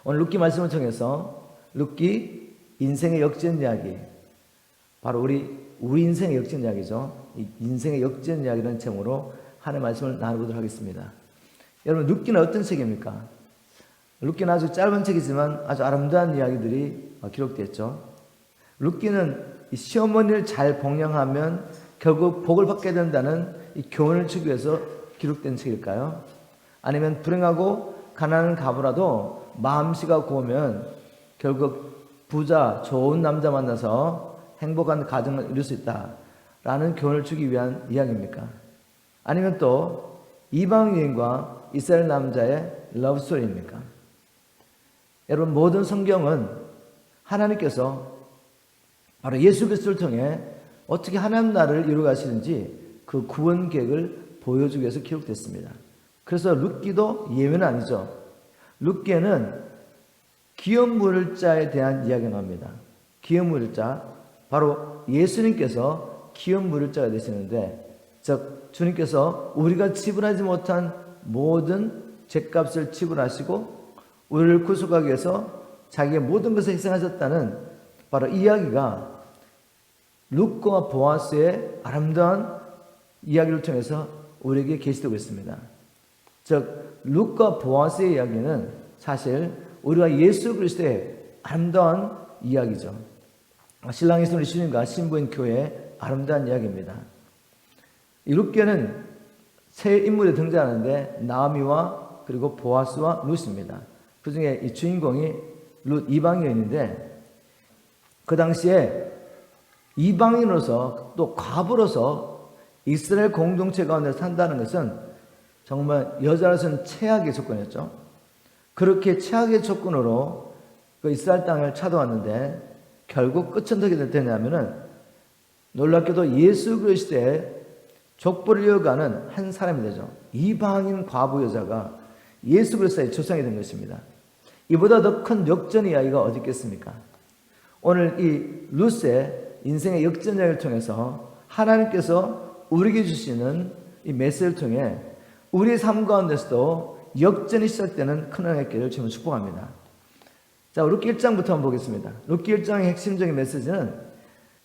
오늘 룻기 말씀을 통해서 룻기 인생의 역전 이야기, 바로 우리 인생의 역전 이야기죠. 이 인생의 역전 이야기라는 제목으로 하나님의 말씀을 나누도록 하겠습니다. 여러분, 룻기는 어떤 책입니까? 룻기는 아주 짧은 책이지만 아주 아름다운 이야기들이 기록되었죠. 룻기는 이 시어머니를 잘 복양하면 결국 복을 받게 된다는 이 교훈을 주기 위해서 기록된 책일까요? 아니면 불행하고 가난한 가부라도 마음씨가 고우면 결국 부자, 좋은 남자 만나서 행복한 가정을 이룰 수 있다라는 교훈을 주기 위한 이야기입니까? 아니면 또 이방 여인과 이스라엘 남자의 러브스토리입니까? 여러분, 모든 성경은 하나님께서 바로 예수 그리스도를 통해 어떻게 하나님 나라를 이루어가시는지 그 구원 계획을 보여주기 위해서 기록됐습니다. 그래서 룻기도 예외는 아니죠. 룻기에는 기업물자에 대한 이야기가 나옵니다. 기업물자, 바로 예수님께서 기업물자가 되시는데, 즉 주님께서 우리가 지불하지 못한 모든 죗값을 지불하시고 우리를 구속하기 위해서 자기의 모든 것을 희생하셨다는 바로 이 이야기가 룻과 보아스의 아름다운 이야기를 통해서 우리에게 계시되고 있습니다. 즉 룻과 보아스의 이야기는 사실 우리가 예수 그리스도의 아름다운 이야기죠. 신랑이 우리 주님과 신부인 교회의 아름다운 이야기입니다. 이 룻기에는 세 인물이 등장하는데 나오미와 그리고 보아스와 룻입니다. 그 중에 이 주인공이 룻 이방인인데, 그 당시에 이방인으로서 또 과부로서 이스라엘 공동체 가운데 산다는 것은 정말 여자로서는 최악의 조건이었죠. 그렇게 최악의 조건으로 그 이스라엘 땅을 찾아왔는데 결국 끝은 어떻게 되냐면은 놀랍게도 예수 그리스도의 족보를 이어가는 한 사람이 되죠. 이방인 과부 여자가 예수 그리스도의 조상이 된 것입니다. 이보다 더 큰 역전 이야기가 어디 있겠습니까? 오늘 이 룻의 인생의 역전 이야기를 통해서 하나님께서 우리에게 주시는 이 메시지를 통해 우리의 삶 가운데서도 역전이 시작되는 큰 은혜의 길을 주님을 축복합니다. 자, 룻기 1장부터 한번 보겠습니다. 룻기 1장의 핵심적인 메시지는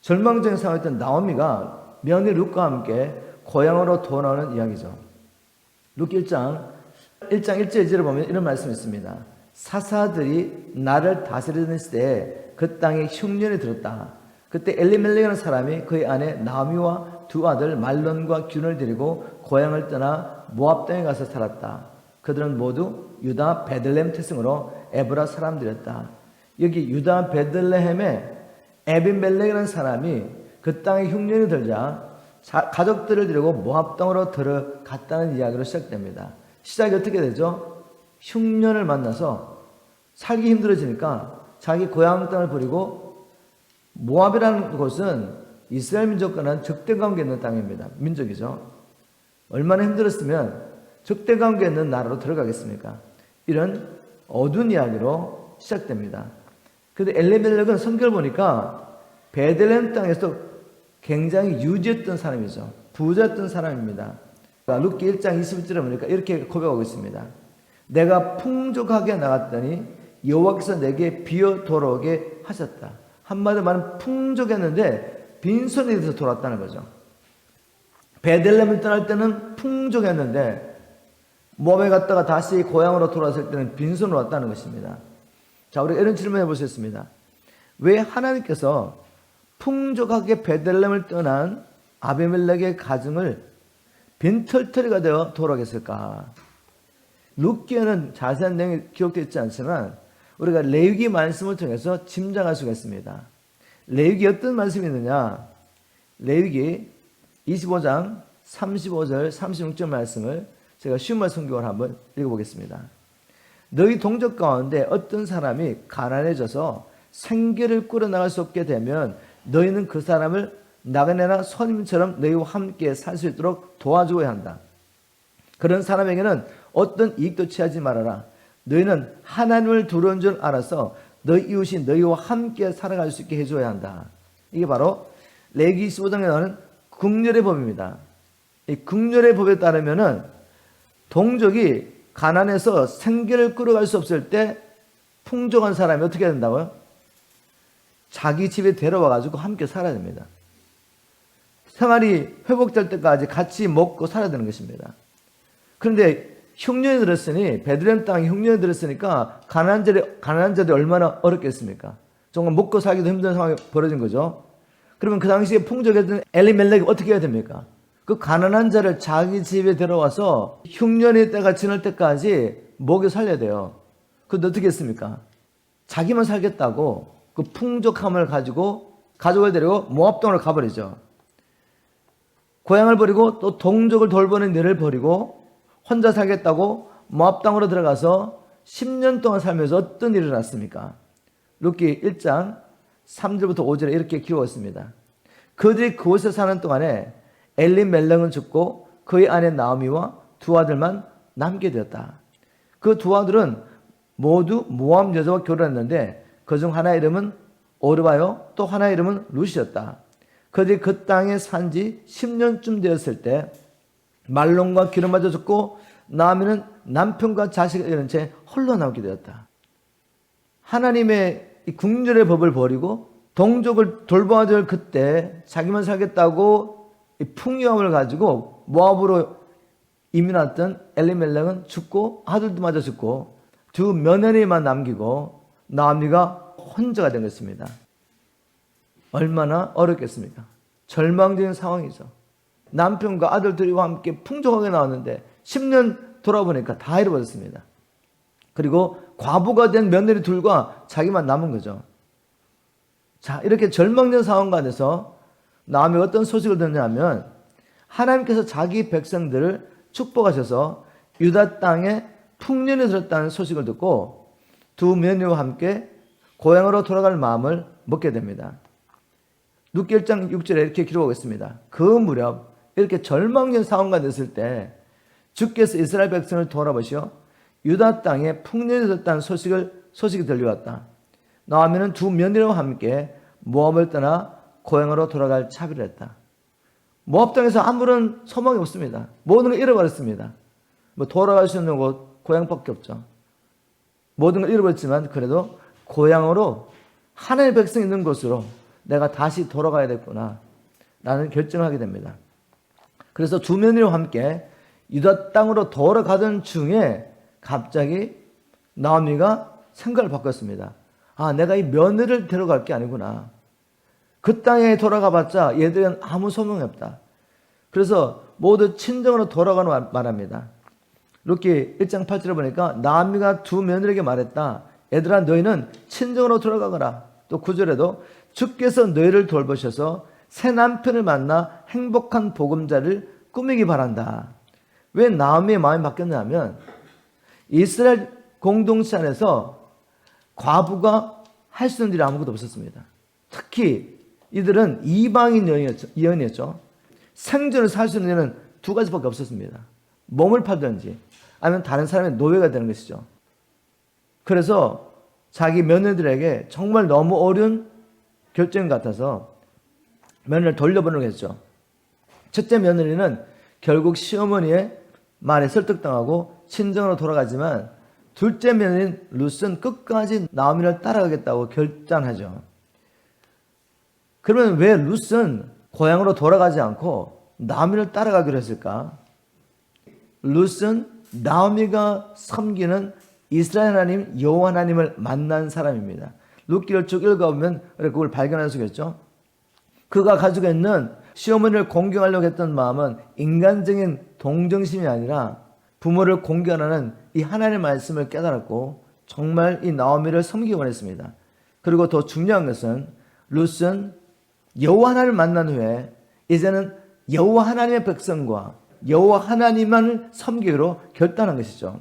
절망적인 상황이었던 나오미가 며느리 룻과 함께 고향으로 돌아오는 이야기죠. 룻기 1장 1절 2절을 보면 이런 말씀이 있습니다. 사사들이 나를 다스리던 시대에 그 땅에 흉년이 들었다. 그때 엘리멜렉이라는 사람이 그의 아내 나오미와 두 아들 말론과 균을 데리고 고향을 떠나 모압 땅에 가서 살았다. 그들은 모두 유다 베들레헴 태생으로 에브라 사람들이었다. 여기 유다 베들레헴에 에비멜렉이라는 사람이 그 땅에 흉년이 들자 가족들을 데리고 모압 땅으로 들어갔다는 이야기로 시작됩니다. 시작이 어떻게 되죠? 흉년을 만나서 살기 힘들어지니까 자기 고향 땅을 버리고, 모압이라는 곳은 이스라엘 민족과는 적대관계 있는 땅입니다. 민족이죠. 얼마나 힘들었으면 적대관계 있는 나라로 들어가겠습니까? 이런 어두운 이야기로 시작됩니다. 그런데 엘리멜렉은 성경을 보니까 베들레헴 땅에서 굉장히 유지했던 사람이죠. 부자였던 사람입니다. 룻기 1장 21절에 보니까 이렇게 고백하고 있습니다. 내가 풍족하게 나갔더니 여호와께서 내게 비어 돌아오게 하셨다. 한마디로 말하면 풍족했는데 빈손이 돼서 돌아왔다는 거죠. 베들레헴을 떠날 때는 풍족했는데 모압에 갔다가 다시 고향으로 돌아왔을 때는 빈손으로 왔다는 것입니다. 자, 우리가 이런 질문을 해볼 수 있습니다. 왜 하나님께서 풍족하게 베들레헴을 떠난 아비멜렉의 가정을 빈털터리가 되어 돌아오게 했을까? 룻기에는 자세한 내용이 기록되어 있지 않지만 우리가 레위기 말씀을 통해서 짐작할 수가 있습니다. 레위기 어떤 말씀이 있느냐? 레위기 25장 35절 36절 말씀을 제가 쉬운 성경을 한번 읽어보겠습니다. 너희 동족 가운데 어떤 사람이 가난해져서 생계를 꾸려나갈 수 없게 되면 너희는 그 사람을 나그네나 손님처럼 너희와 함께 살 수 있도록 도와줘야 한다. 그런 사람에게는 어떤 이익도 취하지 말아라. 너희는 하나님을 두려운 줄 알아서 너희 이웃이 너희와 함께 살아갈 수 있게 해줘야 한다. 이게 바로 레위기 25장에 나오는 긍휼의 법입니다. 이 긍휼의 법에 따르면은 동족이 가난해서 생계를 끌어갈 수 없을 때 풍족한 사람이 어떻게 해야 된다고요? 자기 집에 데려와가지고 함께 살아야 됩니다. 생활이 회복될 때까지 같이 먹고 살아야 되는 것입니다. 그런데 흉년이 들었으니, 베들레헴 땅에 흉년이 들었으니까 가난한 자들이 얼마나 어렵겠습니까? 정말 먹고 살기도 힘든 상황이 벌어진 거죠. 그러면 그 당시에 풍족했던 엘리멜렉이 어떻게 해야 됩니까? 그 가난한 자를 자기 집에 데려와서 흉년의 때가 지날 때까지 먹여 살려야 돼요. 그런데 어떻게 했습니까? 자기만 살겠다고 그 풍족함을 가지고 가족을 데리고 모압 땅으로 가버리죠. 고향을 버리고 또 동족을 돌보는 일을 버리고 혼자 살겠다고 모압 땅으로 들어가서 10년 동안 살면서 어떤 일이 일어났습니까? 룻기 1장 3절부터 5절에 이렇게 기록했습니다. 그들이 그곳에 사는 동안에 엘리멜렉은 죽고 그의 아내 나오미와 두 아들만 남게 되었다. 그 두 아들은 모두 모압 여자와 결혼했는데 그중 하나의 이름은 오르바요, 또 하나의 이름은 룻이었다. 그들이 그 땅에 산 지 10년쯤 되었을 때 말론과 기름 맞아 죽고 나오미는 남편과 자식을 잃은 채 홀로 남게 되었다. 하나님의 이 국률의 법을 버리고 동족을 돌봐야 될 그때 자기만 살겠다고 이 풍요함을 가지고 모압으로 이민 왔던 엘리멜렉은 죽고 아들도 맞아 죽고 두 며느리만 남기고 나오미가 혼자가 된 것입니다. 얼마나 어렵겠습니까? 절망적인 상황이죠. 남편과 아들들과 함께 풍족하게 나왔는데 10년 돌아보니까 다 잃어버렸습니다. 그리고 과부가 된 며느리 둘과 자기만 남은 거죠. 자, 이렇게 절망적인 상황 가운데서 나오미가 어떤 소식을 듣냐면 하나님께서 자기 백성들을 축복하셔서 유다 땅에 풍년이 들었다는 소식을 듣고 두 며느리와 함께 고향으로 돌아갈 마음을 먹게 됩니다. 룻기 1장 6절에 이렇게 기록하고 있습니다. 그 무렵 이렇게 절망적인 상황가 됐을 때 주께서 이스라엘 백성을 돌아보시어 유다 땅에 풍년이 들었다는 소식이 들려왔다. 나오미는 두 며느리와 함께 모압을 떠나 고향으로 돌아갈 차비를 했다. 모압 땅에서 아무런 소망이 없습니다. 모든 걸 잃어버렸습니다. 돌아갈 수 있는 곳 고향밖에 없죠. 모든 걸 잃어버렸지만 그래도 고향으로 하나님의 백성이 있는 곳으로 내가 다시 돌아가야겠구나 라는 결정을 하게 됩니다. 그래서 두 며느리와 함께 유다 땅으로 돌아가던 중에 갑자기 나오미가 생각을 바꿨습니다. 아, 내가 이 며느리를 데려갈 게 아니구나. 그 땅에 돌아가봤자 얘들은 아무 소망이 없다. 그래서 모두 친정으로 돌아가는 말합니다. 룻기 1장 8절에 보니까 나오미가 두 며느리에게 말했다. 얘들아, 너희는 친정으로 돌아가거라. 또 9절에도 주께서 너희를 돌보셔서 새 남편을 만나 행복한 보금자를 꾸미기 바란다. 왜 나오미의 마음이 바뀌었냐면 이스라엘 공동체 안에서 과부가 할 수 있는 일이 아무것도 없었습니다. 특히 이들은 이방인 여인이었죠. 생존을 살 수 있는 일은 두 가지밖에 없었습니다. 몸을 팔든지 아니면 다른 사람의 노예가 되는 것이죠. 그래서 자기 며느리들에게 정말 너무 어려운 결정 같아서 며느리를 돌려보내려고 했죠. 첫째 며느리는 결국 시어머니의 말에 설득당하고 친정으로 돌아가지만 둘째 며느리인 룻은 끝까지 나오미를 따라가겠다고 결단하죠. 그러면 왜 룻은 고향으로 돌아가지 않고 나오미를 따라가기로 했을까? 룻은 나오미가 섬기는 이스라엘 하나님 여호와 하나님을 만난 사람입니다. 룻기를 쭉 읽어보면 그걸 발견할 수 있겠죠. 그가 가지고 있는 시어머니를 공경하려고 했던 마음은 인간적인 동정심이 아니라 부모를 공경하는 이 하나님의 말씀을 깨달았고 정말 이 나오미를 섬기기 원했습니다. 그리고 더 중요한 것은 룻은 여호와 하나님을 만난 후에 이제는 여호와 하나님의 백성과 여호와 하나님만을 섬기기로 결단한 것이죠.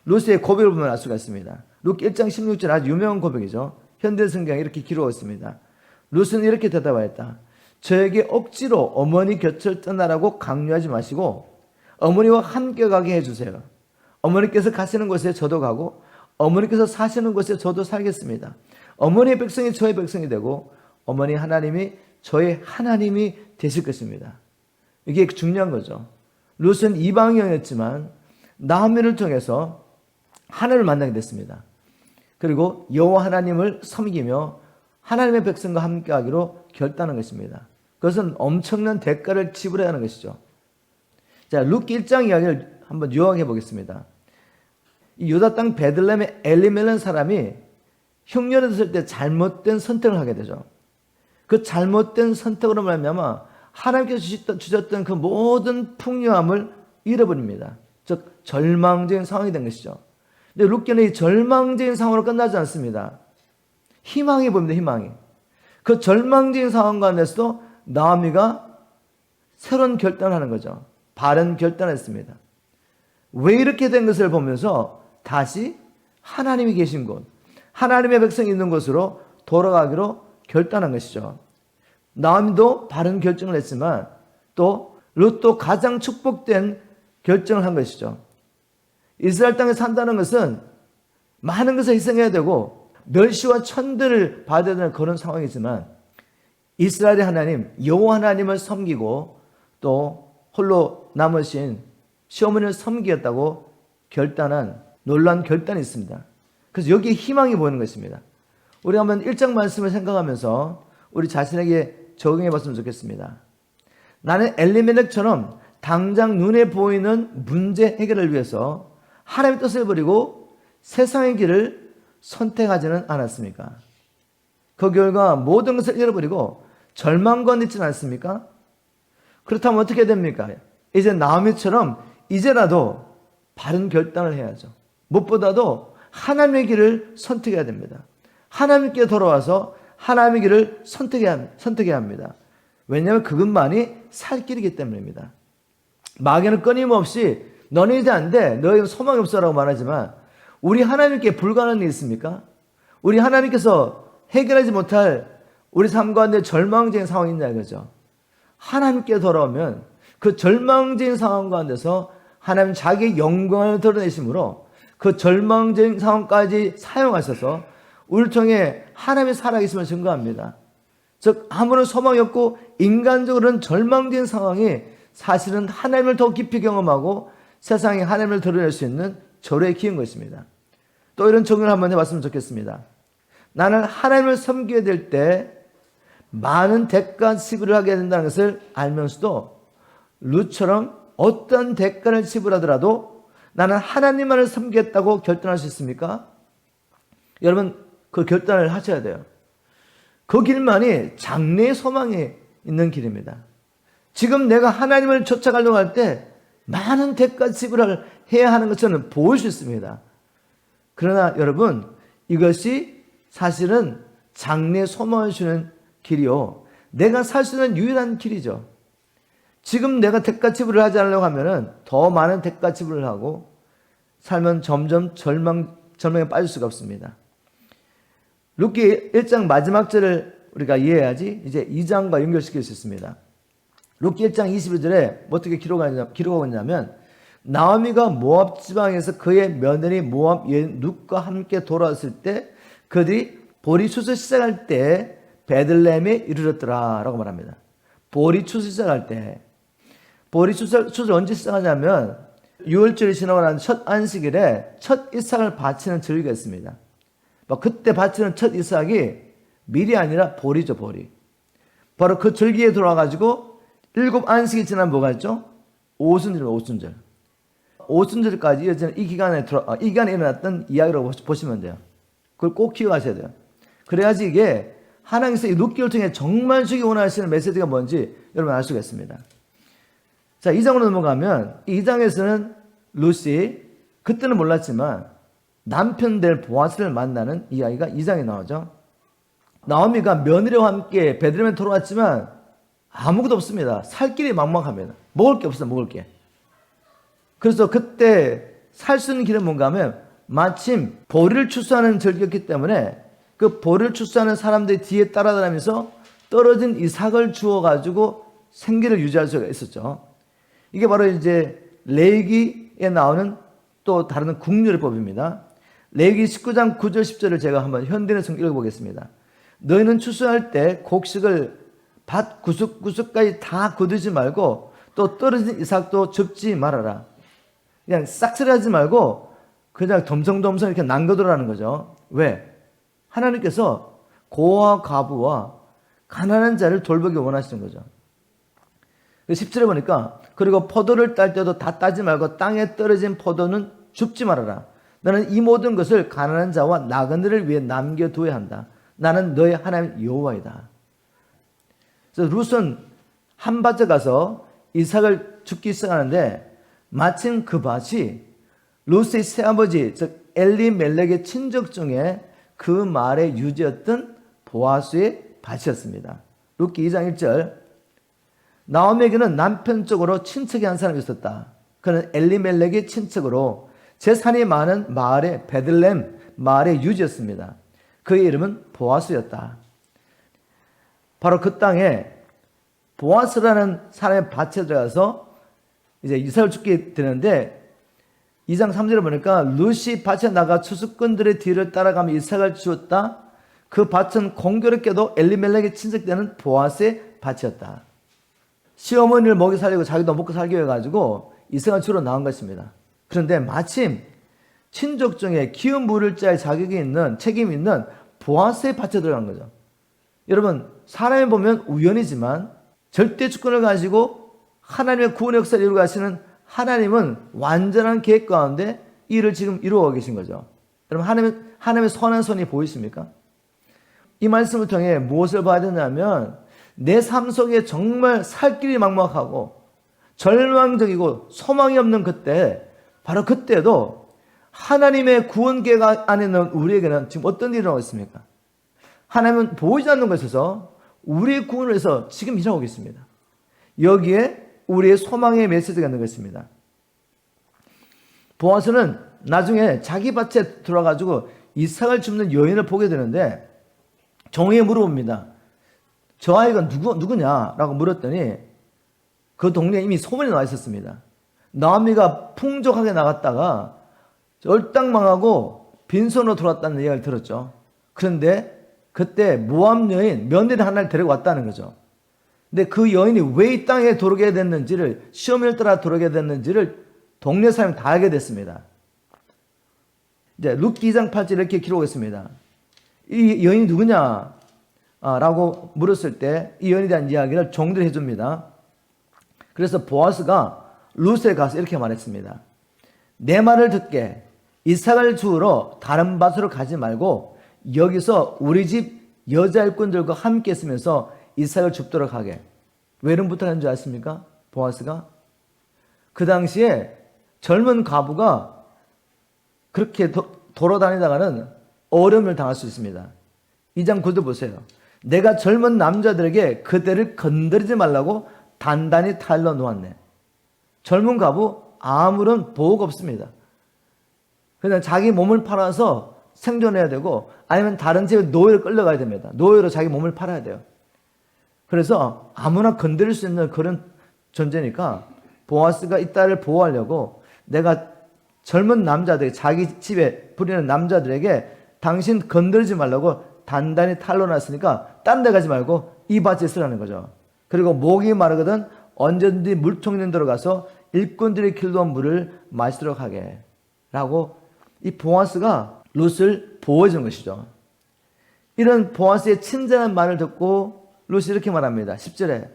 룻의 고백을 보면 알 수가 있습니다. 룻 1장 16절 아주 유명한 고백이죠. 현대 성경에 이렇게 기록했습니다. 룻은 이렇게 대답하였다. 저에게 억지로 어머니 곁을 떠나라고 강요하지 마시고 어머니와 함께 가게 해주세요. 어머니께서 가시는 곳에 저도 가고 어머니께서 사시는 곳에 저도 살겠습니다. 어머니의 백성이 저의 백성이 되고 어머니 하나님이 저의 하나님이 되실 것입니다. 이게 중요한 거죠. 룻은 이방인이었지만 나오미를 통해서 하나님을 만나게 됐습니다. 그리고 여호와 하나님을 섬기며 하나님의 백성과 함께하기로 결단한 것입니다. 그것은 엄청난 대가를 지불해야 하는 것이죠. 자, 룻기 1장 이야기를 한번 요약해 보겠습니다. 이 유다 땅 베들레헴의 엘리멜라는 사람이 흉년에 들었을 때 잘못된 선택을 하게 되죠. 그 잘못된 선택으로 말미암아 하나님께서 주셨던 그 모든 풍요함을 잃어버립니다. 즉 절망적인 상황이 된 것이죠. 근데 룻기는 이 절망적인 상황으로 끝나지 않습니다. 희망이 보입니다. 희망이. 그 절망적인 상황 가운데서도 나오미가 새로운 결단을 하는 거죠. 바른 결단을 했습니다. 왜 이렇게 된 것을 보면서 다시 하나님이 계신 곳, 하나님의 백성이 있는 곳으로 돌아가기로 결단한 것이죠. 나오미도 바른 결정을 했지만 또 룻도 가장 축복된 결정을 한 것이죠. 이스라엘 땅에 산다는 것은 많은 것을 희생해야 되고 멸시와 천대를 받아야 되는 그런 상황이지만 이스라엘의 하나님 여호와 하나님을 섬기고 또 홀로 남으신 시어머니를 섬기겠다고 결단한 놀라운 결단이 있습니다. 그래서 여기에 희망이 보이는 것입니다. 우리 한번 1장 말씀을 생각하면서 우리 자신에게 적용해 봤으면 좋겠습니다. 나는 엘리멜렉처럼 당장 눈에 보이는 문제 해결을 위해서 하나님의 뜻을 버리고 세상의 길을 선택하지는 않았습니까? 그 결과 모든 것을 잃어버리고 절망과 있지는 않습니까? 그렇다면 어떻게 됩니까? 이제 나오미처럼 이제라도 바른 결단을 해야죠. 무엇보다도 하나님의 길을 선택해야 됩니다. 하나님께 돌아와서 하나님의 길을 선택해야 합니다. 왜냐하면 그것만이 살 길이기 때문입니다. 마귀는 끊임없이 너는 이제 안 돼, 너희 소망이 없어라고 말하지만 우리 하나님께 불가능한 일이 있습니까? 우리 하나님께서 해결하지 못할 우리 삶 가운데 절망적인 상황이 있냐 이거죠. 하나님께 돌아오면 그 절망적인 상황 가운데서 하나님 자기의 영광을 드러내심으로 그 절망적인 상황까지 사용하셔서 우리를 통해 하나님의 살아계심을 증거합니다. 즉 아무런 소망이 없고 인간적으로는 절망적인 상황이 사실은 하나님을 더 깊이 경험하고 세상에 하나님을 드러낼 수 있는 절호의 기회인 것입니다. 또 이런 적용을 한번 해봤으면 좋겠습니다. 나는 하나님을 섬기게 될 때 많은 대가 지불을 하게 된다는 것을 알면서도 룻처럼 어떤 대가를 지불하더라도 나는 하나님만을 섬기겠다고 결단할 수 있습니까? 여러분 그 결단을 하셔야 돼요. 그 길만이 장래의 소망이 있는 길입니다. 지금 내가 하나님을 쫓아가려고 할 때 많은 대가 지불을 해야 하는 것처럼 보일 수 있습니다. 그러나 여러분 이것이 사실은 장래의 소망을 주는 길이요. 내가 살 수 있는 유일한 길이죠. 지금 내가 대가 지불을 하지 않으려고 하면은 더 많은 대가 지불을 하고 삶은 점점 절망에 빠질 수가 없습니다. 룻기 1장 마지막 절을 우리가 이해해야지 이제 2장과 연결시킬 수 있습니다. 룻기 1장 22절에 어떻게 기록하고 있냐면 나오미가 모압 지방에서 그의 며느리 모압 여인 룻과 함께 돌아왔을 때 그들이 보리추수 시작할 때 베들레헴에 이르렀더라 라고 말합니다. 보리추수 시작할 때 보리추수를 언제 시작하냐면 6월절이 지나고 난 첫 안식일에 첫 이삭을 바치는 절기가 있습니다. 그때 바치는 첫 이삭이 밀이 아니라 보리죠. 보리. 바로 그 절기에 돌아가지고 7 안식이 지나면 뭐가 있죠? 오순절입니다. 오순절까지 이어지는 이 기간에 일어났던 이야기라고 보시면 돼요. 그걸 꼭 기억하셔야 돼요. 그래야지 이게 하나님께서 이 룻기를 통해 정말 주기 원하시는 메시지가 뭔지 여러분 알 수가 있습니다. 자, 2장으로 넘어가면 이 2장에서는 룻이 그때는 몰랐지만 남편 될 보아스를 만나는 이야기가 2장에 나오죠. 나오미가 며느리와 함께 베들레헴에 돌아왔지만 아무것도 없습니다. 살 길이 막막합니다. 먹을 게 없어요. 먹을 게. 그래서 그때 살 수 있는 길은 뭔가 하면 마침 보리를 추수하는 절기였기 때문에 그 보리를 추수하는 사람들이 뒤에 따라다니면서 떨어진 이삭을 주워가지고 생계를 유지할 수가 있었죠. 이게 바로 이제 레위기에 나오는 또 다른 국률법입니다. 레위기 19장 9절 10절을 제가 한번 현대의 성경 읽어보겠습니다. 너희는 추수할 때 곡식을 밭 구석구석까지 다 거두지 말고 또 떨어진 이삭도 접지 말아라. 그냥 싹쓸이하지 말고 그냥 덤성덤성 이렇게 남겨두라는 거죠. 왜? 하나님께서 고아와 과부와 가난한 자를 돌보기 원하시는 거죠. 10절에 보니까 그리고 포도를 딸 때도 다 따지 말고 땅에 떨어진 포도는 줍지 말아라. 너는 이 모든 것을 가난한 자와 나그네를 위해 남겨두어야 한다. 나는 너의 하나님 여호와이다. 그래서 룻은 한 밭에 가서 이삭을 죽기 시작하는데 마침 그 밭이 룻의 새아버지 즉 엘리멜렉의 친족 중에 그 말의 유지였던 보아스의 밭이었습니다. 룻기 2장 1절 나오미에게는 남편 쪽으로 친척이 한 사람이 있었다. 그는 엘리멜렉의 친척으로 재산이 많은 마을의 베들렘 마을의 유지였습니다. 그의 이름은 보아스였다. 바로 그 땅에 보아스라는 사람의 밭에 들어가서 이제 이삭을 죽게 되는데 2장 3절에 보니까 룻이 밭에 나가 추수꾼들의 뒤를 따라가며 이삭을 주었다. 그 밭은 공교롭게도 엘리멜렉의 친척되는 보아스의 밭이었다. 시어머니를 먹여 살리고 자기도 먹고 살기 위해 가지고 이삭을 주러 나온 것입니다. 그런데 마침 친족 중에 기업 물을 자의 자격이 있는 책임이 있는 보아스의 밭에 들어간 거죠. 여러분 사람이 보면 우연이지만 절대 주권을 가지고 하나님의 구원의 역사를 이루고 가시는 하나님은 완전한 계획 가운데 이 일을 지금 이루어가고 계신 거죠. 여러분 하나님의 선한 손이 보이십니까? 이 말씀을 통해 무엇을 봐야 되냐면 내 삶 속에 정말 살 길이 막막하고 절망적이고 소망이 없는 그때 바로 그때도 하나님의 구원 계획 안에 있는 우리에게는 지금 어떤 일이 일어나고 있습니까? 하나님은 보이지 않는 것에서 우리의 구원을 위해서 지금 일하고 있습니다. 여기에 우리의 소망의 메시지가 있는 것입니다. 보아스는 나중에 자기 밭에 들어가지고 이삭을 줍는 여인을 보게 되는데 종에게 물어봅니다. 저 아이가 누구냐라고 물었더니 그 동네에 이미 소문이 나 있었습니다. 나오미가 풍족하게 나갔다가 얼딱망하고 빈손으로 돌아왔다는 이야기를 들었죠. 그런데 그때 모압 여인 며느리 하나를 데리고 왔다는 거죠. 근데 그 여인이 왜 이 땅에 들어오게 됐는지를 시험을 따라 들어오게 됐는지를 동네 사람이 다 알게 됐습니다. 이제 룻기 2장 8절 이렇게 기록했습니다. 이 여인이 누구냐? 라고 물었을 때 이 여인에 대한 이야기를 종들이 해줍니다. 그래서 보아스가 룻에 가서 이렇게 말했습니다. 내 말을 듣게 이삭을 주우러 다른 밭으로 가지 말고 여기서 우리 집 여자 일꾼들과 함께 있으면서 이삭을 줍도록 하게. 왜 이런 부탁한 줄 아십니까? 보아스가 그 당시에 젊은 과부가 그렇게 돌아다니다가는 어려움을 당할 수 있습니다. 2장 9절 보세요. 내가 젊은 남자들에게 그대를 건드리지 말라고 단단히 탈러 놓았네. 젊은 과부 아무런 보호가 없습니다. 그냥 자기 몸을 팔아서 생존해야 되고 아니면 다른 집에 노예로 끌려가야 됩니다. 노예로 자기 몸을 팔아야 돼요. 그래서 아무나 건드릴 수 있는 그런 존재니까 보아스가 이 딸을 보호하려고 내가 젊은 남자들 자기 집에 부리는 남자들에게 당신 건드리지 말라고 단단히 탈러놨으니까 딴 데 가지 말고 이 밭에 쓰라는 거죠. 그리고 목이 마르거든 언제든지 물통 있는 데로 가서 일꾼들이 길러온 물을 마시도록 하게 라고 이 보아스가 룻을 보호해 준 것이죠. 이런 보아스의 친절한 말을 듣고 룻이 이렇게 말합니다. 10절에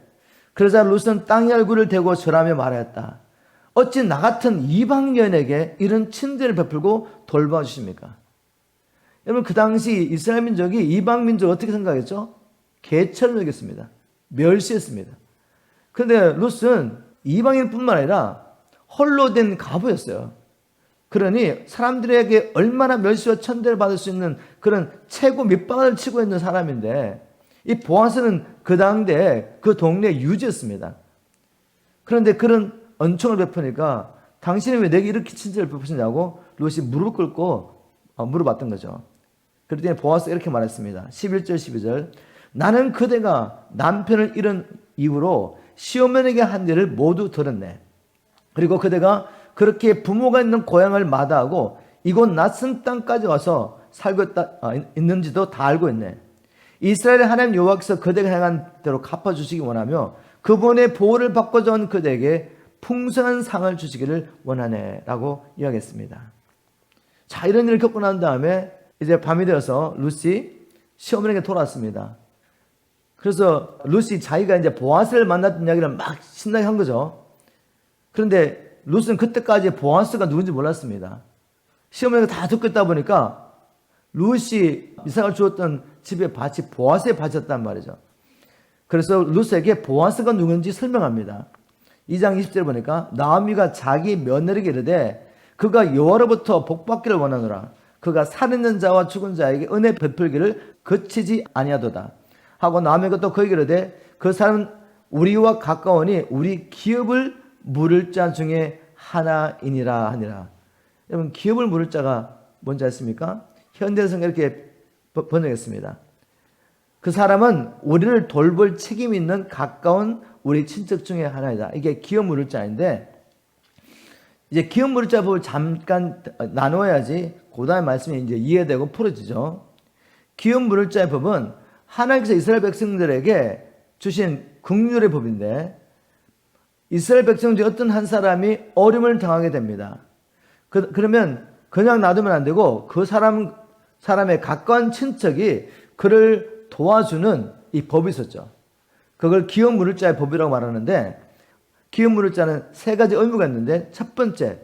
그러자 룻은 땅의 얼굴을 대고 절하며 말하였다. 어찌 나 같은 이방 여인에게 이런 친절을 베풀고 돌봐주십니까? 여러분 그 당시 이스라엘 민족이 이방 민족을 어떻게 생각했죠? 개처럼 여겼습니다. 멸시했습니다. 그런데 룻은 이방인뿐만 아니라 홀로 된 과부였어요. 그러니 사람들에게 얼마나 멸시와 천대를 받을 수 있는 그런 최고 밑바닥을 치고 있는 사람인데 이 보아스는 그 당대에 그 동네 유지였습니다. 그런데 그런恩寵을 베푸니까 당신은 왜 내게 이렇게 친절을 베푸시냐고 룻이 무릎 꿇고 물어봤던 거죠. 그랬더니 보아스가 이렇게 말했습니다. 11절 12절 나는 그대가 남편을 잃은 이후로 시어머니에게 한 일을 모두 들었네. 그리고 그대가 그렇게 부모가 있는 고향을 마다하고 이곳 낯선 땅까지 와서 살고 있는지도 다 알고 있네. 이스라엘의 하나님 여호와께서 그대가 행한 대로 갚아주시기 원하며 그분의 보호를 받고자 온 그대에게 풍성한 상을 주시기를 원하네 라고 이야기했습니다. 자, 이런 일을 겪고 난 다음에 이제 밤이 되어서 룻이 시어머니에게 돌아왔습니다. 그래서 룻이 자기가 이제 보아스를 만났던 이야기를 막 신나게 한 거죠. 그런데 룻은 그때까지 보아스가 누군지 몰랐습니다. 시어머니가 다 듣고 있다 보니까 룻이 이삭을 주었던 집의 밭이 보아스의 밭이었단 말이죠. 그래서 룻에게 보아스가 누군지 설명합니다. 2장 20절에 보니까 나오미가 자기 며느리에게 이르되 그가 여호와로부터 복받기를 원하노라. 그가 살있는 자와 죽은 자에게 은혜 베풀기를 그치지 아니하도다 하고 나오미가 또 그에게 이르되 그 사람은 우리와 가까우니 우리 기업을 물을 자 중에 하나이니라 하니라. 여러분, 기업을 물을 자가 뭔지 아십니까? 현대성에 이렇게 번역했습니다. 그 사람은 우리를 돌볼 책임이 있는 가까운 우리 친척 중에 하나이다. 이게 기업 물을 자인데, 이제 기업 물을 자 법을 잠깐 나누어야지 그 다음에 말씀이 이제 이해되고 풀어지죠. 기업 물을 자의 법은 하나님께서 이스라엘 백성들에게 주신 긍휼의 법인데, 이스라엘 백성 중 어떤 한 사람이 어려움을 당하게 됩니다. 그러면 그냥 놔두면 안 되고 그 사람의 가까운 친척이 그를 도와주는 이 법이 있었죠. 그걸 기업 물을 자의 법이라고 말하는데, 기업 물을 자는 세 가지 의무가 있는데, 첫 번째,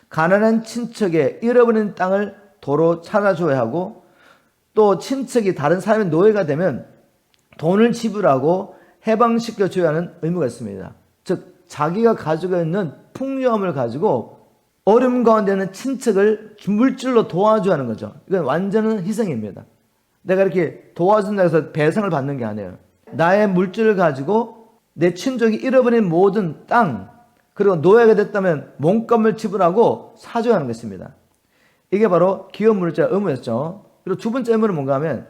가난한 친척의 잃어버린 땅을 도로 찾아줘야 하고, 또 친척이 다른 사람의 노예가 되면 돈을 지불하고 해방시켜줘야 하는 의무가 있습니다. 즉 자기가 가지고 있는 풍요함을 가지고 어려움 가운데 있는 친척을 물질로 도와줘야 하는 거죠. 이건 완전한 희생입니다. 내가 이렇게 도와준다고 해서 배상을 받는 게 아니에요. 나의 물질을 가지고 내 친족이 잃어버린 모든 땅, 그리고 노예가 됐다면 몸값을 지불하고 사줘야 하는 것입니다. 이게 바로 기업 물자 의무였죠. 그리고 두 번째 의무는 뭔가 하면,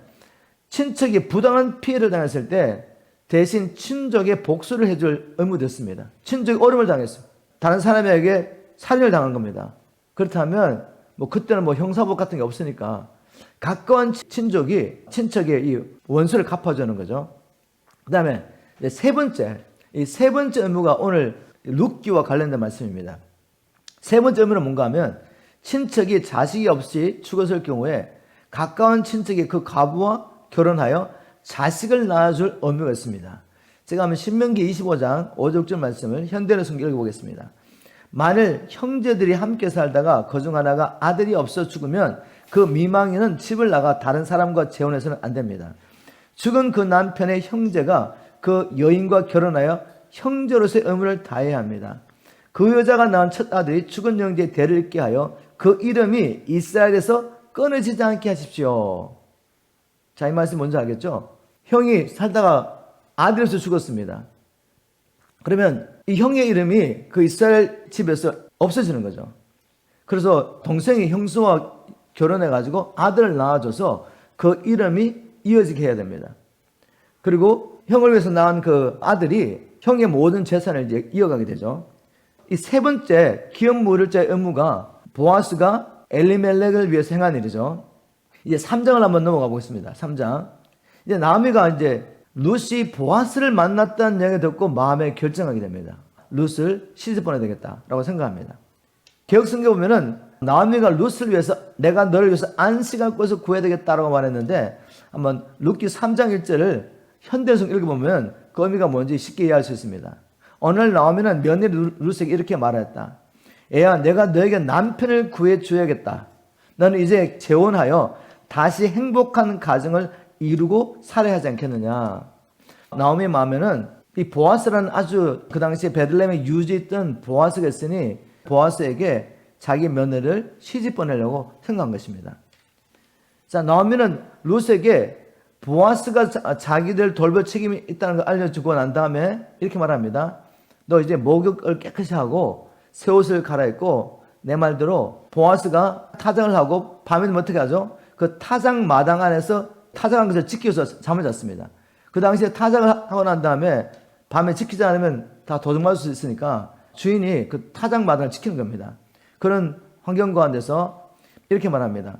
친척이 부당한 피해를 당했을 때 대신 친족에 복수를 해줄 의무도 있습니다. 친족이 어려움을 당했어요. 다른 사람에게 살인을 당한 겁니다. 그렇다면 그때는 형사법 같은 게 없으니까 가까운 친척의 이 원수를 갚아주는 거죠. 그 다음에 세 번째 의무가 오늘 룻기와 관련된 말씀입니다. 세 번째 의무는 뭔가 하면, 친척이 자식이 없이 죽었을 경우에 가까운 친척이 그 과부와 결혼하여 자식을 낳아줄 의무가 있습니다. 제가 한번 신명기 25장 5절 말씀을 현대로 성경 읽어보겠습니다. 만일 형제들이 함께 살다가 그중 하나가 아들이 없어 죽으면 그 미망인은 집을 나가 다른 사람과 재혼해서는 안 됩니다. 죽은 그 남편의 형제가 그 여인과 결혼하여 형제로서의 의무를 다해야 합니다. 그 여자가 낳은 첫 아들이 죽은 형제의 대를 잇게 하여 그 이름이 이스라엘에서 끊어지지 않게 하십시오. 자, 이 말씀 뭔지 알겠죠? 형이 살다가 아들에서 죽었습니다. 그러면 이 형의 이름이 그 이스라엘 집에서 없어지는 거죠. 그래서 동생이 형수와 결혼해가지고 아들을 낳아줘서 그 이름이 이어지게 해야 됩니다. 그리고 형을 위해서 낳은 그 아들이 형의 모든 재산을 이제 이어가게 되죠. 이 세 번째 기업 물을 자의 의무가 보아스가 엘리멜렉을 위해서 행한 일이죠. 이제 3장을 한번 넘어가 보겠습니다. 3장. 이제 나오미가 이제 룻이 보아스를 만났다는 얘기 듣고 마음에 결정하게 됩니다. 룻을 시집 보내야 되겠다라고 생각합니다. 개혁성경 보면은 나오미가 룻을 위해서 내가 너를 위해서 안식할 곳을 구해야 되겠다라고 말했는데, 한번 룻기 3장 1절을 현대성 읽어보면 그 의미가 뭔지 쉽게 이해할 수 있습니다. 어느 날 나오미는 며느리 룻에게 이렇게 말했다. 애야, 내가 너에게 남편을 구해줘야겠다. 너는 이제 재혼하여 다시 행복한 가정을 이루고 살아야 하지 않겠느냐. 나오미의 마음에는 이 보아스라는 아주 그 당시에 베들레헴에 유지했던 보아스가 있으니 보아스에게 자기 며느리를 시집 보내려고 생각한 것입니다. 자, 나오미는 룻에게 보아스가 자기들 돌볼 책임이 있다는 걸 알려주고 난 다음에 이렇게 말합니다. 너 이제 목욕을 깨끗이 하고 새 옷을 갈아입고, 내 말대로 보아스가 타작을 하고 밤에 되면 어떻게 하죠? 그 타작 마당 안에서 타작한 것을 지켜서 잠을 잤습니다. 그 당시에 타작을 하고 난 다음에 밤에 지키지 않으면 다 도둑맞을 수 있으니까 주인이 그 타작 마당을 지키는 겁니다. 그런 환경 가운데서 이렇게 말합니다.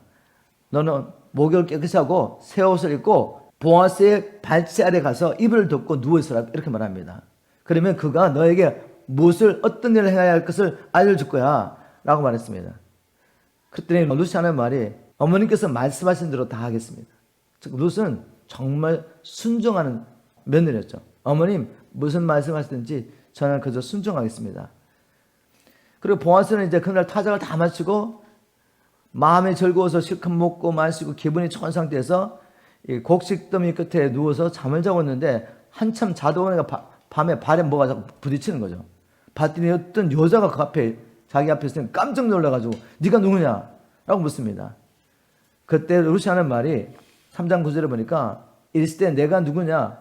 너는 목욕을 깨끗이 하고 새 옷을 입고 보아스의 발치 아래 가서 이불을 덮고 누워있으라, 이렇게 말합니다. 그러면 그가 너에게 어떤 일을 행해야 할 것을 알려줄 거야 라고 말했습니다. 그랬더니 룻이 하는 말이 어머님께서 말씀하신 대로 다 하겠습니다. 즉 룻은 정말 순종하는 며느리였죠. 어머님 무슨 말씀하시든지 저는 그저 순종하겠습니다. 그리고 보아스는 이제 그날 타작을 다 마치고 마음이 즐거워서 실컷 먹고 마시고 기분이 좋은 상태에서 이 곡식더미 끝에 누워서 잠을 자고 있는데 한참 자다 보니까 밤에 발에 뭐가 자꾸 부딪히는 거죠. 봤더니 어떤 여자가 그 앞에 자기 앞에 있으니 깜짝 놀라가지고 네가 누구냐? 라고 묻습니다. 그때 룻이 하는 말이 3장 9절에 보니까 이르시되 내가 누구냐?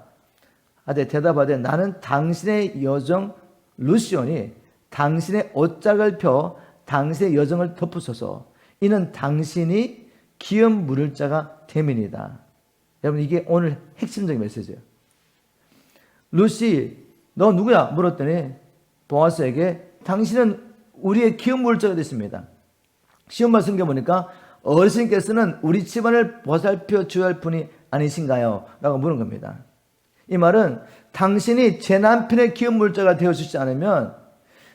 하되 대답하되 나는 당신의 여정 룻이오니 당신의 옷짝을 펴 당신의 여정을 덮으소서. 이는 당신이 기업 물을 자가 됨이니이다. 여러분 이게 오늘 핵심적인 메시지예요. 룻이 너 누구야? 물었더니 보아스에게 당신은 우리의 기업 물을 자가 됐습니다. 시험 말씀 보니까 어르신께서는 우리 집안을 보살펴 주어야 할 분이 아니신가요? 라고 물은 겁니다. 이 말은 당신이 제 남편의 기업 물자가 되어주지 않으면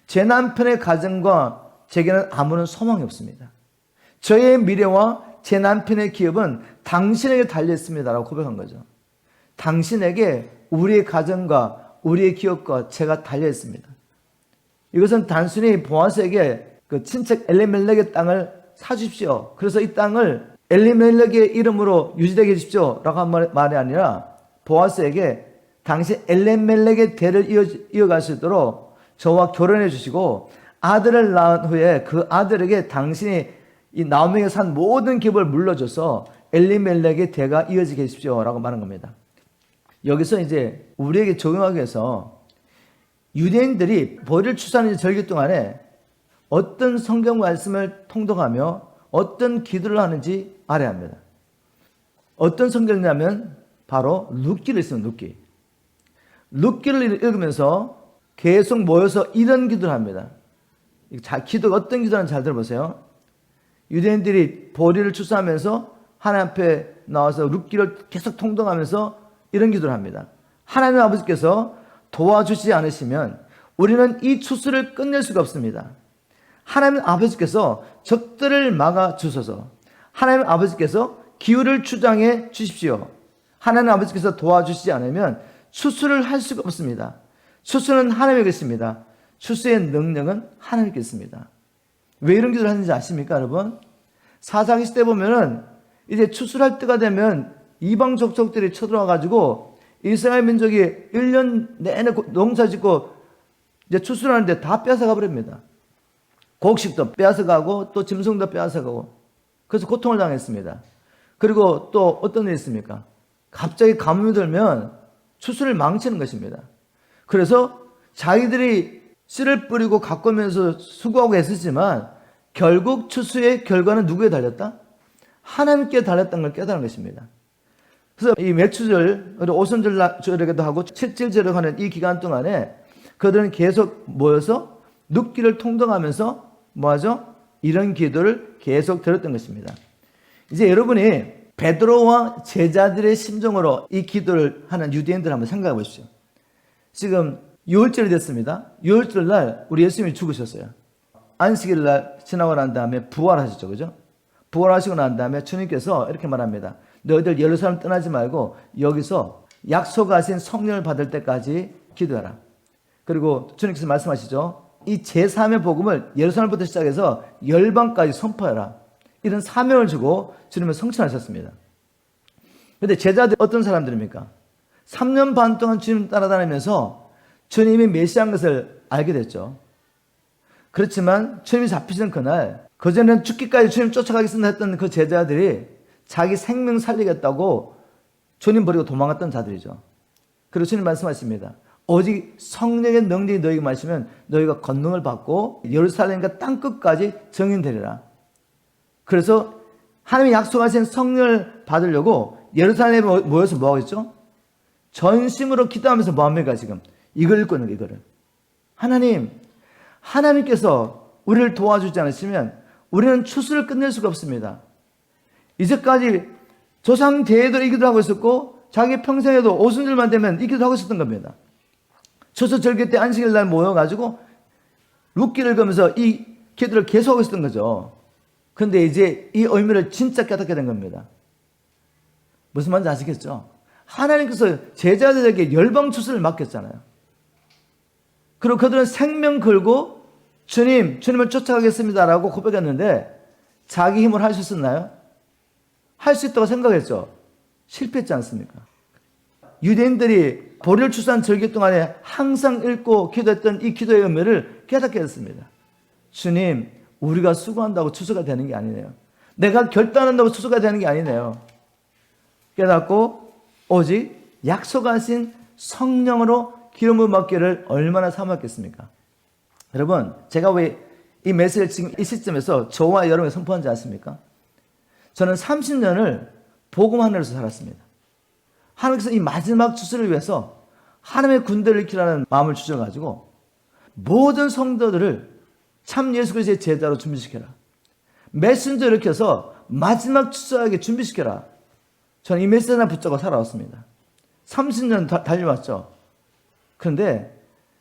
제 남편의 가정과 제게는 아무런 소망이 없습니다. 저의 미래와 제 남편의 기업은 당신에게 달려있습니다라고 고백한 거죠. 당신에게 우리의 가정과 우리의 기업과 제가 달려있습니다. 이것은 단순히 보아스에게 그 친척 엘리멜렉의 땅을 사주십시오. 그래서 이 땅을 엘리멜렉의 이름으로 유지되게 해주십시오. 라고 한 말이 아니라 보아스에게 당신 엘리멜렉의 대를 이어갈 수 있도록 저와 결혼해 주시고 아들을 낳은 후에 그 아들에게 당신이 이 나오미가 산 모든 기업을 물려줘서 엘리멜렉의 대가 이어지게 해주십시오. 라고 말한 겁니다. 여기서 이제 우리에게 적용하기 위해서 유대인들이 보리를 추수하는 절기 동안에 어떤 성경 말씀을 통독하며 어떤 기도를 하는지 알아야 합니다. 어떤 성경이냐면 바로 룻기를 있습니다. 룻기를 읽으면서 계속 모여서 이런 기도를 합니다. 기도가 어떤 기도하는지 잘 들어보세요. 유대인들이 보리를 추수하면서 하나님 앞에 나와서 룻기를 계속 통독하면서 이런 기도를 합니다. 하나님 아버지께서 도와주시지 않으시면 우리는 이 추수를 끝낼 수가 없습니다. 하나님 아버지께서 적들을 막아 주소서. 하나님 아버지께서 기후를 주장해 주십시오. 하나님 아버지께서 도와주시지 않으면 추수를 할 수가 없습니다. 추수는 하나님에게 있습니다. 추수의 능력은 하나님께 있습니다. 왜 이런 기도를 하는지 아십니까, 여러분? 사사기 시대 보면은 이제 추수를 할 때가 되면 이방 족속들이 쳐들어와가지고 이스라엘 민족이 1년 내내 농사 짓고 이제 추수를 하는데 다 빼앗아가 버립니다. 곡식도 빼앗아가고 또 짐승도 빼앗아가고 그래서 고통을 당했습니다. 그리고 또 어떤 일이 있습니까? 갑자기 가뭄이 들면 추수를 망치는 것입니다. 그래서 자기들이 씨를 뿌리고 가꾸면서 수고하고 애쓰지만 결국 추수의 결과는 누구에 달렸다? 하나님께 달렸다는 걸 깨달은 것입니다. 그래서 이 매추절, 오순절이라고도 하고 칠칠절을 하는 이 기간 동안에 그들은 계속 모여서 룻기를 통독하면서 뭐하죠? 이런 기도를 계속 들었던 것입니다. 이제 여러분이 베드로와 제자들의 심정으로 이 기도를 하는 유대인들 한번 생각해 보십시오. 지금 6월절이 됐습니다. 6월절 날 우리 예수님이 죽으셨어요. 안식일 날 지나고 난 다음에 부활하셨죠. 그죠? 부활하시고 난 다음에 주님께서 이렇게 말합니다. 너희들 예루살렘 떠나지 말고 여기서 약속하신 성령을 받을 때까지 기도하라. 그리고 주님께서 말씀하시죠. 이 제3의 복음을 예루살렘부터 시작해서 열방까지 선포해라. 이런 사명을 주고 주님은 성천하셨습니다. 그런데 제자들 어떤 사람들입니까? 3년 반 동안 주님 따라다니면서 주님이 메시아인 것을 알게 됐죠. 그렇지만 주님이 잡히시는 그날 그전에는 죽기까지 주님 쫓아가겠습니다 했던 그 제자들이 자기 생명 살리겠다고 주님 버리고 도망갔던 자들이죠. 그리고 주님 말씀하십니다. 오직 성령의 능력이 너희에게 마시면 너희가 권능을 받고 예루살렘과 땅끝까지 증인되리라. 그래서 하나님이 약속하신 성령을 받으려고 예루살렘에 모여서 뭐하고 있죠? 전심으로 기도하면서 뭐합니까 지금? 이걸 읽고 있는 거예요. 이거를. 하나님께서 우리를 도와주지 않으시면 우리는 추수를 끝낼 수가 없습니다. 이제까지 조상 대대로 이 기도를 하고 있었고 자기 평생에도 오순절만 되면 이 기도를 하고 있었던 겁니다. 추수 절기 때 안식일 날 모여가지고 룻기를 읽으면서 이 기도를 계속하고 있었던 거죠. 근데 이제 이 의미를 진짜 깨닫게 된 겁니다. 무슨 말인지 아시겠죠? 하나님께서 제자들에게 열방 추수를 맡겼잖아요. 그리고 그들은 생명 걸고 주님을 쫓아가겠습니다라고 고백했는데 자기 힘으로 할 수 있었나요? 할 수 있다고 생각했죠. 실패했지 않습니까? 유대인들이 보리를 추수한 절기 동안에 항상 읽고 기도했던 이 기도의 의미를 깨닫게 됐습니다. 주님, 우리가 수고한다고 추수가 되는 게 아니네요. 내가 결단한다고 추수가 되는 게 아니네요. 깨닫고 오직 약속하신 성령으로 기름을 받기를 얼마나 사모했겠습니까? 여러분, 제가 왜 이 메시지를 지금 이 시점에서 저와 여러분이 선포한지 아십니까? 저는 30년을 복음 하늘에서 살았습니다. 하나님께서 이 마지막 추수를 위해서 하나님의 군대를 일으키라는 마음을 주셔가지고 모든 성도들을 참 예수 그리스도의 제자로 준비시켜라. 메신저 일으켜서 마지막 추수하게 준비시켜라. 저는 이 메시지나 붙잡고 살아왔습니다. 30년 달려왔죠. 그런데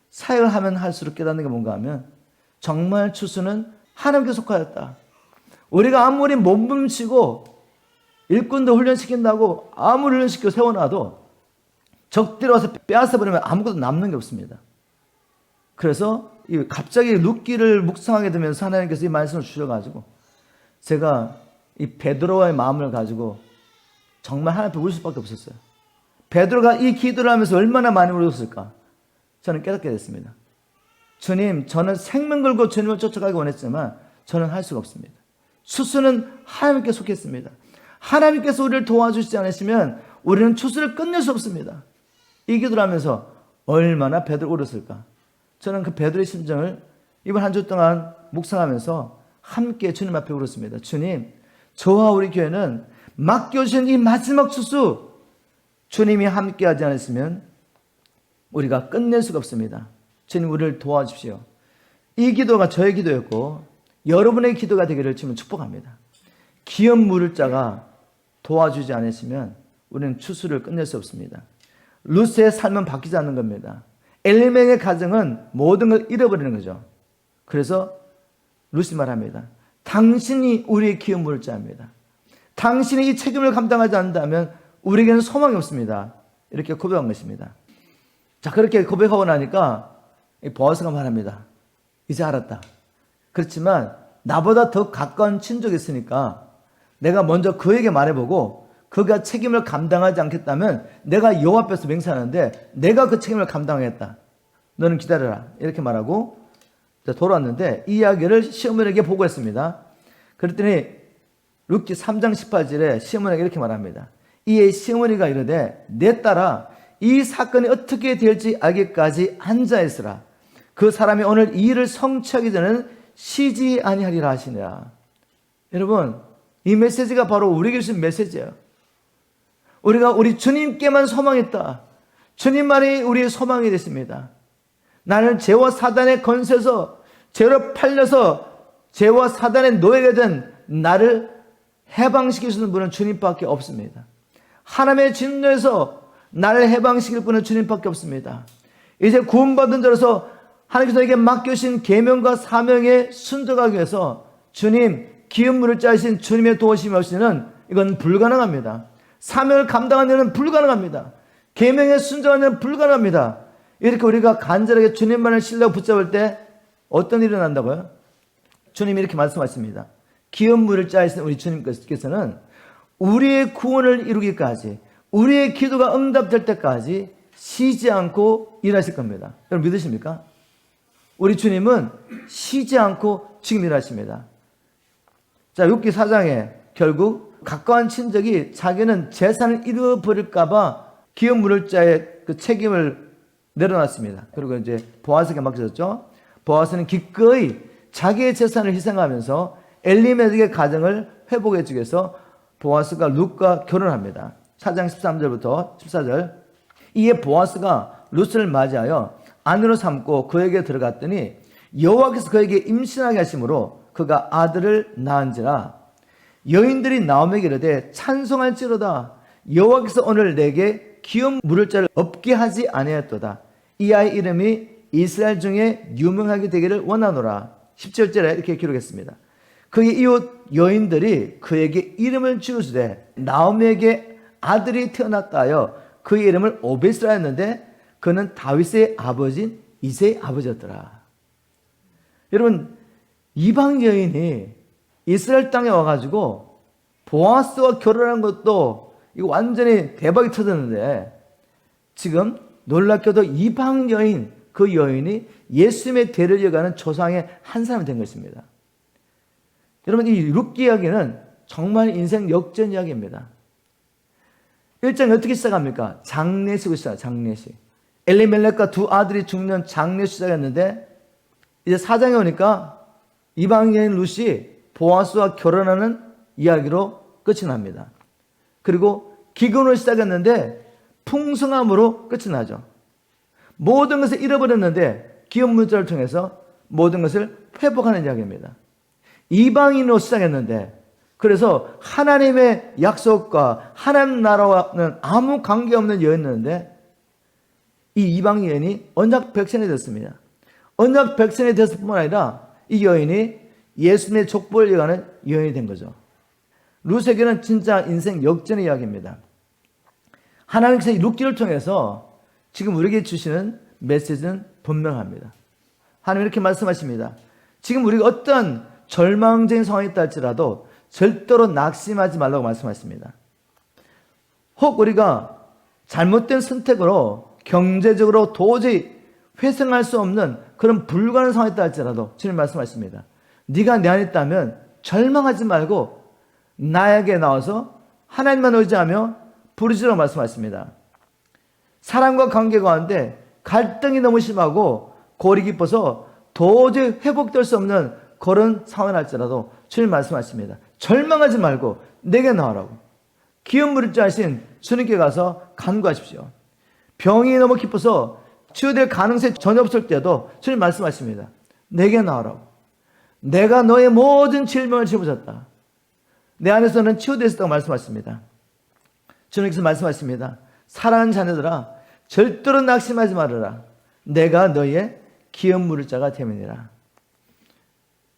사역을 하면 할수록 깨닫는 게 뭔가 하면 정말 추수는 하나님께 속하였다. 우리가 아무리 몸부림치고 일꾼도 훈련시킨다고 아무리 훈련시켜 세워놔도 적들이 와서 빼앗아버리면 아무것도 남는 게 없습니다. 그래서 갑자기 룻기를 묵상하게 되면서 하나님께서 이 말씀을 주셔가지고 제가 이 베드로와의 마음을 가지고 정말 하나님 앞에 울 수밖에 없었어요. 베드로가 이 기도를 하면서 얼마나 많이 울었을까? 저는 깨닫게 됐습니다. 주님, 저는 생명 걸고 주님을 쫓아가기 원했지만 저는 할 수가 없습니다. 추수는 하나님께 속했습니다. 하나님께서 우리를 도와주시지 않으시면 우리는 추수를 끝낼 수 없습니다. 이 기도를 하면서 얼마나 베드로 울었을까? 저는 그 베드로의 심정을 이번 한 주 동안 묵상하면서 함께 주님 앞에 울었습니다. 주님, 저와 우리 교회는 맡겨주신 이 마지막 추수 주님이 함께하지 않으시면 우리가 끝낼 수가 없습니다. 주님, 우리를 도와주십시오. 이 기도가 저의 기도였고 여러분의 기도가 되기를 주님 축복합니다. 기업 물을 자가 도와주지 않으시면 우리는 추수를 끝낼 수 없습니다. 룻의 삶은 바뀌지 않는 겁니다. 엘리멜의 가정은 모든 걸 잃어버리는 거죠. 그래서 룻이 말합니다. 당신이 우리의 기업 물을 자입니다. 당신이 이 책임을 감당하지 않는다면 우리에게는 소망이 없습니다. 이렇게 고백한 것입니다. 자, 그렇게 고백하고 나니까 보아스가 말합니다. 이제 알았다. 그렇지만 나보다 더 가까운 친족이 있으니까 내가 먼저 그에게 말해보고 그가 책임을 감당하지 않겠다면 내가 여호와 앞에서 맹세하는데 내가 그 책임을 감당하겠다. 너는 기다려라. 이렇게 말하고 돌아왔는데 이 이야기를 시어머니에게 보고했습니다. 그랬더니 룻기 3장 18절에 시어머니에게 이렇게 말합니다. 이에 시어머니가 이르되 내 딸아 이 사건이 어떻게 될지 알기까지 앉아있으라. 그 사람이 오늘 이 일을 성취하기 전에는 쉬지 아니하리라 하시니라. 여러분, 이 메시지가 바로 우리에게 주신 메시지예요. 우리가 우리 주님께만 소망했다. 주님만이 우리의 소망이 됐습니다. 나는 죄와 사단의 권세에서 죄로 팔려서 죄와 사단의 노예가 된 나를 해방시킬 수 있는 분은 주님밖에 없습니다. 하나님의 진노에서 나를 해방시킬 분은 주님밖에 없습니다. 이제 구원받은 자로서 하나님께서 내게 맡겨주신 계명과 사명에 순종하기 위해서 주님, 기업 물을 짜신 주님의 도우심이 없이는 이건 불가능합니다. 사명을 감당하는 일은 불가능합니다. 계명에 순종하는 일은 불가능합니다. 이렇게 우리가 간절하게 주님만을 신뢰하고 붙잡을 때 어떤 일이 난다고요? 주님이 이렇게 말씀하십니다. 기업 물을 짜신 우리 주님께서는 우리의 구원을 이루기까지, 우리의 기도가 응답될 때까지 쉬지 않고 일하실 겁니다. 여러분 믿으십니까? 우리 주님은 쉬지 않고 지금 일하십니다. 자, 룻기 4장에 결국 가까운 친족이 자기는 재산을 잃어버릴까봐 기업 물을 자의 그 책임을 내려놨습니다. 그리고 이제 보아스에게 맡겨졌죠. 보아스는 기꺼이 자기의 재산을 희생하면서 엘리멜렉의 가정을 회복해 주기 위해서 보아스가 룻과 결혼합니다. 4장 13절부터 14절. 이에 보아스가 룻을 맞이하여 아내로 삼고 그에게 들어갔더니 여호와께서 그에게 임신하게 하심으로 그가 아들을 낳은지라. 여인들이 나오미에게 이르되 찬송할지로다. 여호와께서 오늘 내게 기업 물을 자를 없게 하지 아니하였도다. 이 아이 이름이 이스라엘 중에 유명하게 되기를 원하노라. 17절에 이렇게 기록했습니다. 그의 이웃 여인들이 그에게 이름을 지으시되 나오미에게 아들이 태어났다 하여 그의 이름을 오벳이라 했는데 그는 다윗의 아버지인 이새의 아버지였더라. 여러분, 이방 여인이 이스라엘 땅에 와가지고 보아스와 결혼한 것도 이거 완전히 대박이 터졌는데, 지금 놀랍게도 이방 여인, 그 여인이 예수님의 대를 이어가는 조상의 한 사람이 된 것입니다. 여러분, 이 룻기 이야기는 정말 인생 역전 이야기입니다. 1장이 어떻게 시작합니까? 장례식으로 시작해요. 장례식. 엘리멜렉과 두 아들이 죽는 장례식 시작했는데, 이제 4장에 오니까 이방 여인 룻이 보아스와 결혼하는 이야기로 끝이 납니다. 그리고 기근으로 시작했는데 풍성함으로 끝이 나죠. 모든 것을 잃어버렸는데 기업 문자를 통해서 모든 것을 회복하는 이야기입니다. 이방인으로 시작했는데, 그래서 하나님의 약속과 하나님 나라와는 아무 관계없는 여인이었는데 이 이방 여인이 언약 백성이 됐습니다. 언약 백성이 됐을 뿐만 아니라 이 여인이 예수님의 족보를 이어가는 여인이 된 거죠. 룻에게는 진짜 인생 역전의 이야기입니다. 하나님께서 이 룻기를 통해서 지금 우리에게 주시는 메시지는 분명합니다. 하나님 이렇게 말씀하십니다. 지금 우리가 어떤 절망적인 상황이 있다 할지라도 절대로 낙심하지 말라고 말씀하십니다. 혹 우리가 잘못된 선택으로 경제적으로 도저히 회생할 수 없는 그런 불가능한 상황이 있다 할지라도 주님 말씀하십니다. 네가 내 안에 있다면 절망하지 말고 나에게 나와서 하나님만 의지하며 부르짖으라고 말씀하십니다. 사람과 관계 가운데 갈등이 너무 심하고 골이 깊어서 도저히 회복될 수 없는 그런 상황이 할지라도 주님 말씀하십니다. 절망하지 말고 내게 나와라고. 기업 물자하신 주님께 가서 간구하십시오. 병이 너무 깊어서 치유될 가능성이 전혀 없을 때도 주님 말씀하십니다. 내게 나와라고. 내가 너의 모든 질병을 짊어졌다. 내 안에서는 치유되어 있다고 말씀하십니다. 주님께서 말씀하십니다. 사랑하는 자녀들아, 절대로 낙심하지 말아라. 내가 너의 기업 물을 자가 됨이니라.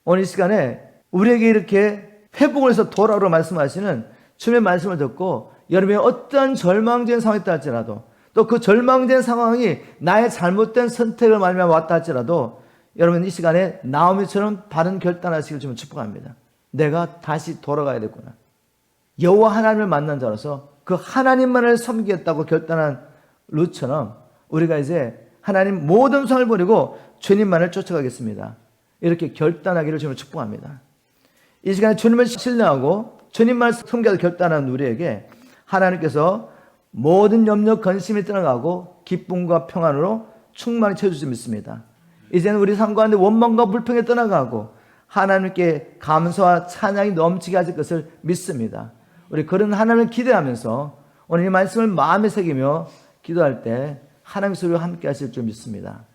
오늘 이 시간에 우리에게 이렇게 회복을 해서 돌아오라고 말씀하시는 주님의 말씀을 듣고 여러분의 어떤 절망적인 상황이 있다 할지라도, 또 그 절망된 상황이 나의 잘못된 선택을 말미암아 왔다 할지라도 여러분 이 시간에 나오미처럼 바른 결단하시길 좀 축복합니다. 내가 다시 돌아가야 되구나. 여호와 하나님을 만난 자로서 그 하나님만을 섬기겠다고 결단한 룻처럼 우리가 이제 하나님 모든 성을 버리고 주님만을 쫓아가겠습니다. 이렇게 결단하기를 주님을 축복합니다. 이 시간에 주님을 신뢰하고 주님만을 섬기겠다고 결단한 우리에게 하나님께서 모든 염려 근심이 떠나가고 기쁨과 평안으로 충만히 채워주실 믿습니다. 이제는 우리 삶 가운데 원망과 불평이 떠나가고 하나님께 감사와 찬양이 넘치게 하실 것을 믿습니다. 우리 그런 하나님을 기대하면서 오늘 이 말씀을 마음에 새기며 기도할 때 하나님의 소리와 함께 하실 줄 믿습니다.